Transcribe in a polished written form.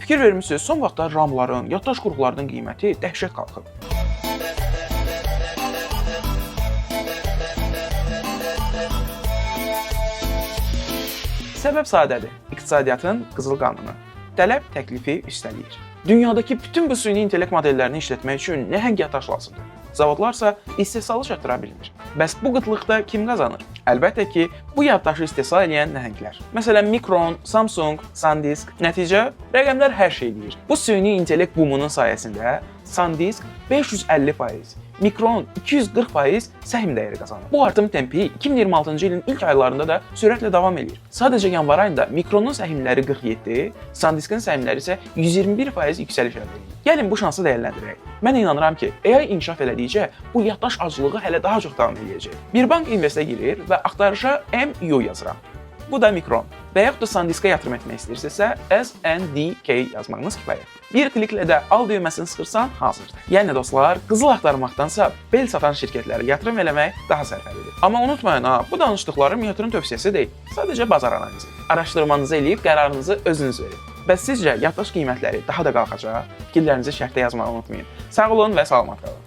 Fikir vermisiniz, son vaxtlar RAM-ların, yaddaş qurğularının qiyməti dəhşət qalxıb. Səbəb sadədir. İqtisadiyyatın qızıl qanunu. Tələb təklifi üstələyir. Dünyadakı bütün bu süni intellekt modellərini işlətmək üçün nəhəng yaddaş lazımdır. Zavodlarsa istehsalı çatdıra bilmir. Bəs bu qıtlıqda kim qazanır? Əlbəttə ki, bu yaddaşı istehsal edən nəhənglər. Məsələn, Micron, Samsung, SanDisk. Nəticə, rəqəmlər hər şey deyir. Bu süni intellekt boomunun sayəsində SanDisk 550%, Micron 240% səhm dəyəri qazanır. Bu artım tempi 2026-cı ilin ilk aylarında da sürətlə davam edir. Sadəcə yanvar ayında Micronun səhmləri 47, SanDisk'in səhmləri isə 121% yüksəliş əldə edir. Gəlin bu şansı dəyərləndirək. Mən inanıram ki, AI inkişaf elədikcə bu yaddaş acılığı hələ daha çox davam edəcək. Bir bank investə girir və axtarışa MU yazıram. Bu da Micron. Və yaxud da SanDisk'ə yatırım etmək istəyirsinizsə, SNDK yazmağınız kifayətdir. Bir kliklə də al düyməsini sıxırsan, hazırdır. Yəni dostlar, qızıl axtarmaqdansa bel satan şirkətlərə yatırım eləmək daha sərfəlidir. Amma unutmayın bu danışdıqlarım yatırım tövsiyəsi deyil. Sadəcə bazar analizi. Araşdırmanızı eləyib qərarınızı özünüz verin. Bəs sizcə yaddaş qiymətləri daha da qalxacaq? Fikirlərinizi şərhdə yazmağı unutmayın. Sağ olun və salamat qalın.